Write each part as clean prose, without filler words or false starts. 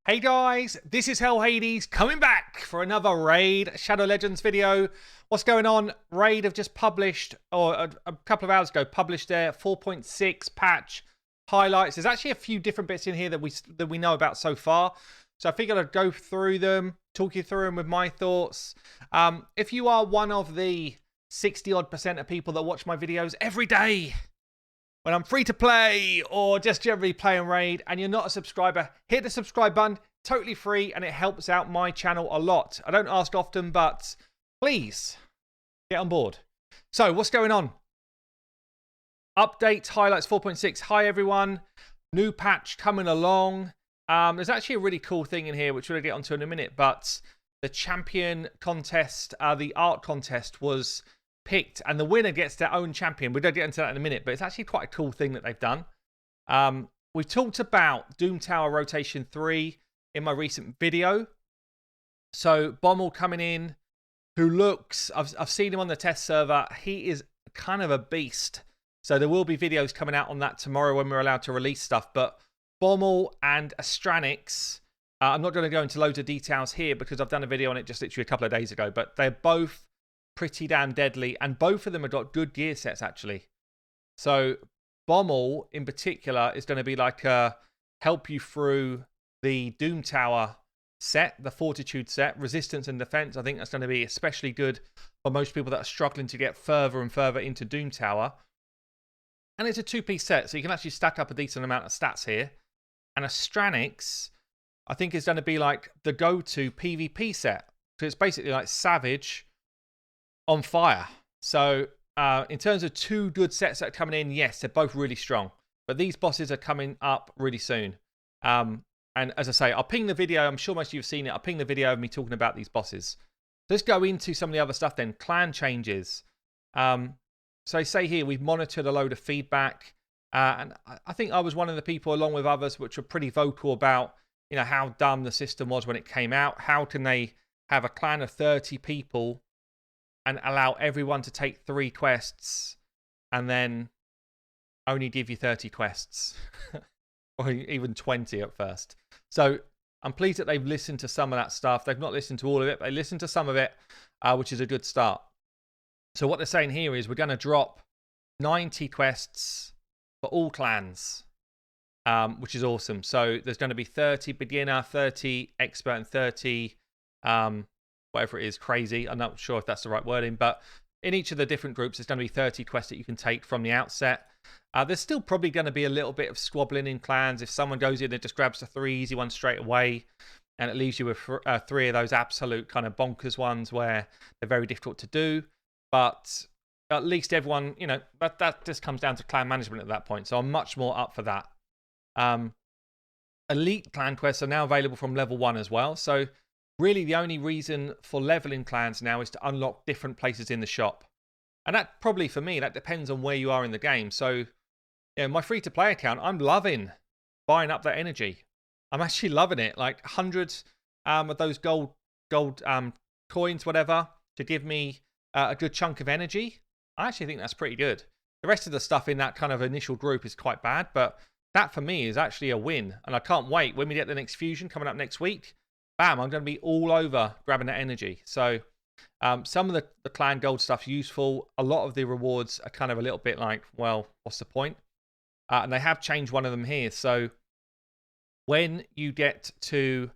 Hey guys, this is Hell Hades coming back for another Raid Shadow Legends video. What's going on? Raid have just published, or a couple of hours ago, published their 4.6 patch highlights. There's actually a few different bits in here that we know about so far. So I figured I'd go through them, talk you through them with my thoughts. If you are one of the 60% of people that watch my videos every day, when I'm free to play or just generally playing Raid and you're not a subscriber, hit the subscribe button, totally free, and it helps out my channel a lot. I don't ask often, but please get on board. So what's going on? Update highlights 4.6. Hi everyone. New patch coming along. There's actually a really cool thing in here which we'll get onto in a minute, but the champion contest, the art contest was picked and the winner gets their own champion. We're going to get into that in a minute, but it's actually quite a cool thing that they've done. We've talked about Doom Tower Rotation 3 in my recent video. So Bommel coming in, who looks, I've seen him on the test server. He is kind of a beast. So there will be videos coming out on that tomorrow when we're allowed to release stuff. But Bommel and Astranix, I'm not going to go into loads of details here because I've done a video on it just literally a couple of days ago. But they're both pretty damn deadly, and both of them have got good gear sets actually. So Bommel in particular is going to be like help you through the Doom Tower set, the Fortitude set, resistance and defense. I think that's going to be especially good for most people that are struggling to get further and further into Doom Tower. And it's a two-piece set, so you can actually stack up a decent amount of stats here. And Astranix, I think, is going to be like the go-to PvP set. So it's basically like Savage on fire. So in terms of two good sets that are coming in, yes, they're both really strong. But these bosses are coming up really soon. And as I say, I'll ping the video. I'm sure most of you have seen it. I'll ping the video of me talking about these bosses. Let's go into some of the other stuff then. Clan changes. So I say here, we've monitored a load of feedback. And I think I was one of the people, along with others, which were pretty vocal about, you know, how dumb the system was when it came out. How can they have a clan of 30 people and allow everyone to take 3 quests and then only give you 30 quests or even 20 at first. So I'm pleased that they've listened to some of that stuff. They've not listened to all of it, but they listened to some of it, which is a good start. So what they're saying here is we're going to drop 90 quests for all clans, which is awesome. So there's going to be 30 beginner, 30 expert, and 30 whatever it is, crazy. I'm not sure if that's the right wording, but in each of the different groups, there's going to be 30 quests that you can take from the outset. There's still probably going to be a little bit of squabbling in clans. If someone goes in and just grabs the 3 easy ones straight away, and it leaves you with 3 of those absolute kind of bonkers ones where they're very difficult to do. But at least everyone, you know, that just comes down to clan management at that point. So I'm much more up for that. Elite clan quests are now available from level 1 as well. So really, the only reason for leveling clans now is to unlock different places in the shop. And that probably, for me, that depends on where you are in the game. So, yeah, my free-to-play account, I'm loving buying up that energy. I'm actually loving it. Like hundreds of those gold coins, whatever, to give me a good chunk of energy. I actually think that's pretty good. The rest of the stuff in that kind of initial group is quite bad, but that, for me, is actually a win. And I can't wait. When we get the next fusion coming up next week, bam, I'm going to be all over grabbing that energy. So some of the clan gold stuff's useful. A lot of the rewards are kind of a little bit like, well, what's the point? And they have changed one of them here. So when you get to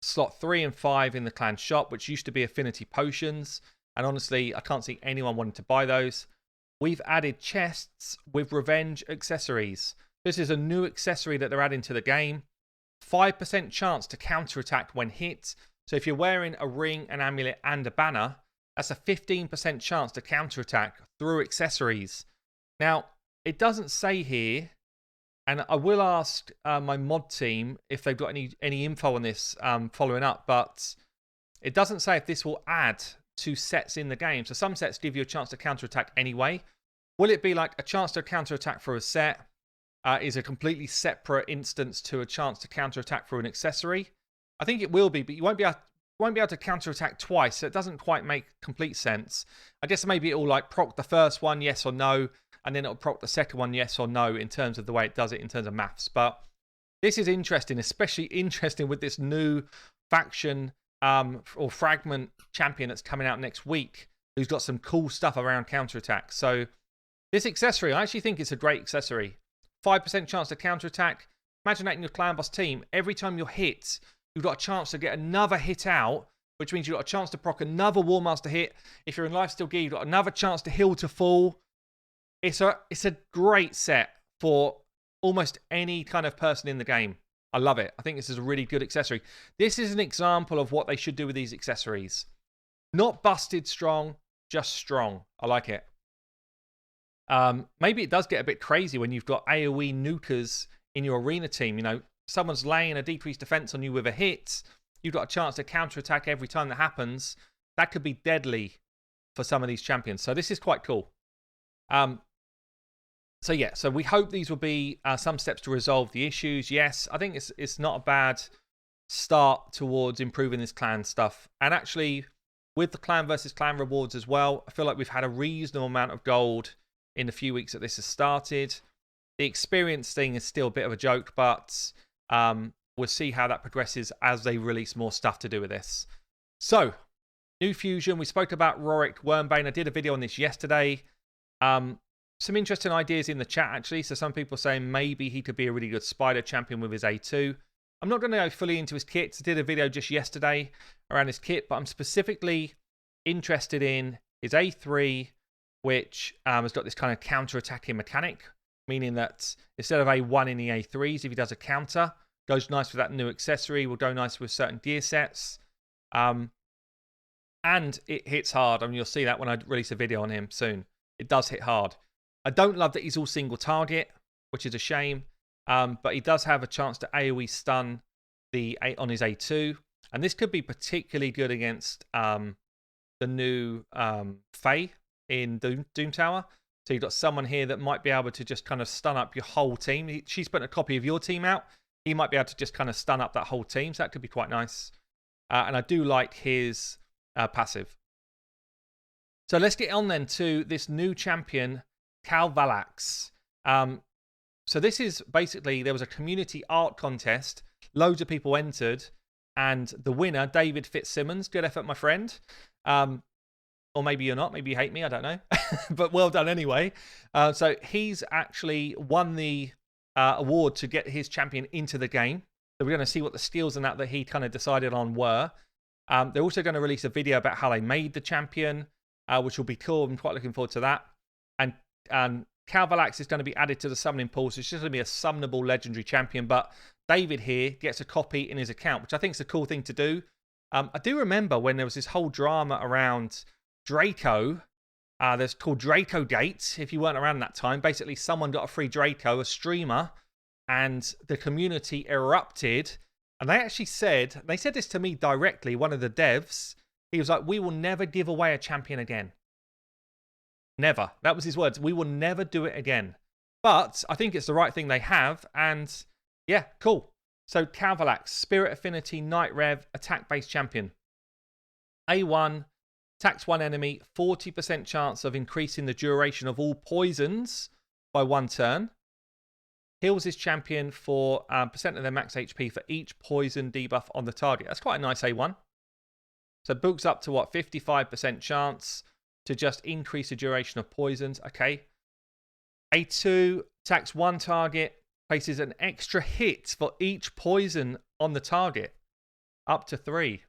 slot 3 and 5 in the clan shop, which used to be affinity potions, and honestly, I can't see anyone wanting to buy those, we've added chests with revenge accessories. This is a new accessory that they're adding to the game. 5% chance to counterattack when hit. So if you're wearing a ring, an amulet, and a banner, that's a 15% chance to counterattack through accessories. Now, it doesn't say here, and I will ask my mod team if they've got any info on this following up, but it doesn't say if this will add to sets in the game. So some sets give you a chance to counterattack anyway. Will it be like a chance to counterattack for a set is a completely separate instance to a chance to counterattack through an accessory? I think it will be, but you won't be able to counterattack twice, so it doesn't quite make complete sense. I guess maybe it will like proc the first one, yes or no, and then it'll proc the second one, yes or no, in terms of the way it does it in terms of maths. But This is interesting, especially interesting with this new faction or fragment champion that's coming out next week, who's got some cool stuff around counterattack. So this accessory, I actually think it's a great accessory. 5% chance to counterattack. Imagine that in your clan boss team. Every time you're hit, you've got a chance to get another hit out, which means you've got a chance to proc another War Master hit. If you're in Lifesteal Gear, you've got another chance to heal to full. It's a great set for almost any kind of person in the game. I love it. I think this is a really good accessory. This is an example of what they should do with these accessories. Not busted strong, just strong. I like it. Maybe it does get a bit crazy when you've got AoE nukers in your arena team. You know, someone's laying a decreased defense on you with a hit. You've got a chance to counterattack every time that happens. That could be deadly for some of these champions. So this is quite cool. So yeah, so we hope these will be some steps to resolve the issues. Yes, I think it's not a bad start towards improving this clan stuff. And actually, with the clan versus clan rewards as well, I feel like we've had a reasonable amount of gold in the few weeks that this has started. The experience thing is still a bit of a joke, but we'll see how that progresses as they release more stuff to do with this. So, new fusion. We spoke about Rorik Wormbane. I did a video on this yesterday. Some interesting ideas in the chat, actually. So some people saying maybe he could be a really good spider champion with his A2. I'm not going to go fully into his kits. I did a video just yesterday around his kit, but I'm specifically interested in his A3, which has got this kind of counter-attacking mechanic, meaning that instead of A1 in the A3s, if he does a counter, goes nice with that new accessory, will go nice with certain gear sets. And it hits hard. I mean, you'll see that when I release a video on him soon. It does hit hard. I don't love that he's all single target, which is a shame. But he does have a chance to AoE stun on his A2. And this could be particularly good against the new Faye in Doom Tower. So you've got someone here that might be able to just kind of stun up your whole team. She's putting a copy of your team out. He might be able to just kind of stun up that whole team. So that could be quite nice. And I do like his passive. So let's get on then to this new champion, Calvalax. So this is basically, there was a community art contest. Loads of people entered. And the winner, David Fitzsimmons, good effort, my friend. Or maybe you're not. Maybe you hate me. I don't know. But well done anyway. So he's actually won the award to get his champion into the game. So we're going to see what the skills and that he kind of decided on were. They're also going to release a video about how they made the champion, which will be cool. I'm quite looking forward to that. And Calvalax is going to be added to the summoning pool, so it's just going to be a summonable legendary champion. But David here gets a copy in his account, which I think is a cool thing to do. I do remember when there was this whole drama around Draco. There's called Draco Gate, if you weren't around that time. Basically, someone got a free Draco, a streamer, and the community erupted. And they actually said this to me directly, one of the devs. He was like, we will never give away a champion again. Never. That was his words. We will never do it again. But I think it's the right thing they have. And yeah, cool. So Calvalax, Spirit Affinity, Night Rev, attack-based champion. A1, attacks one enemy, 40% chance of increasing the duration of all poisons by 1 turn. Heals his champion for percent of their max HP for each poison debuff on the target. That's quite a nice A1. So books up to what, 55% chance to just increase the duration of poisons. Okay. A2 attacks one target, places an extra hit for each poison on the target, up to 3.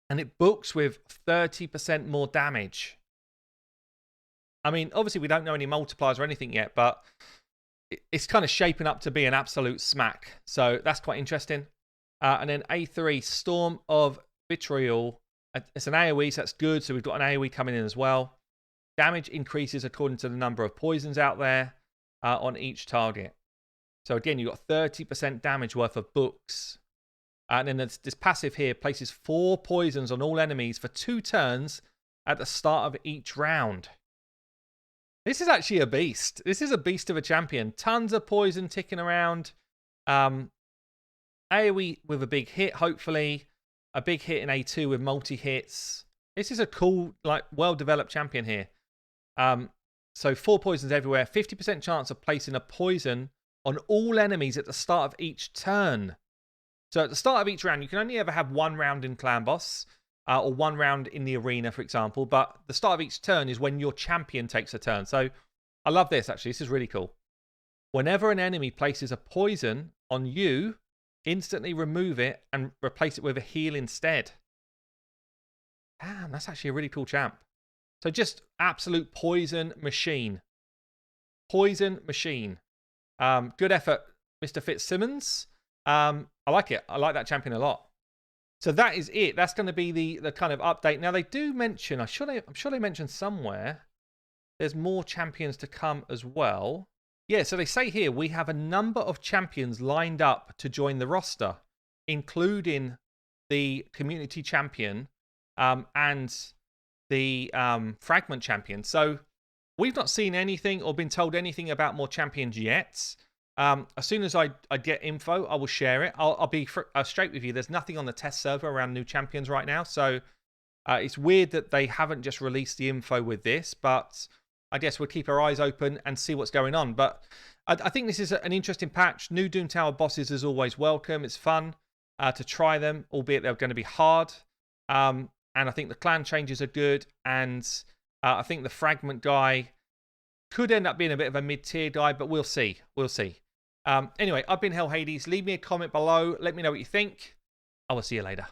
And it books with 30% more damage. I mean, obviously we don't know any multipliers or anything yet, but it's kind of shaping up to be an absolute smack. So that's quite interesting. And then A3, Storm of Vitriol. It's an AoE, so that's good. So we've got an AoE coming in as well. Damage increases according to the number of poisons out there on each target. So again, you've got 30% damage worth of books. And then this passive here places 4 poisons on all enemies for 2 turns at the start of each round. This is actually a beast. This is a beast of a champion. Tons of poison ticking around. AoE with a big hit, hopefully. A big hit in A2 with multi-hits. This is a cool, like, well-developed champion here. So 4 poisons everywhere. 50% chance of placing a poison on all enemies at the start of each turn. So at the start of each round, you can only ever have one round in Clan Boss, or one round in the arena, for example. But the start of each turn is when your champion takes a turn. So I love this, actually. This is really cool. Whenever an enemy places a poison on you, instantly remove it and replace it with a heal instead. Damn, that's actually a really cool champ. So just absolute poison machine. Poison machine. Good effort, Mr. Fitzsimmons. I like it. I like that champion a lot. So that is it. That's going to be the kind of update. Now, they do mention, I'm sure they mentioned somewhere, there's more champions to come as well. Yeah, so they say here, we have a number of champions lined up to join the roster, including the community champion and the Fragment champion. So we've not seen anything or been told anything about more champions yet. As soon as I get info, I will share it. I'll be straight with you. There's nothing on the test server around new champions right now. So it's weird that they haven't just released the info with this. But I guess we'll keep our eyes open and see what's going on. But I think this is an interesting patch. New Doom Tower bosses is always welcome. It's fun to try them, albeit they're going to be hard. And I think the clan changes are good. And I think the Fragment guy could end up being a bit of a mid-tier guy, but we'll see. We'll see. Anyway, I've been Hell Hades. Leave me a comment below. Let me know what you think. I will see you later.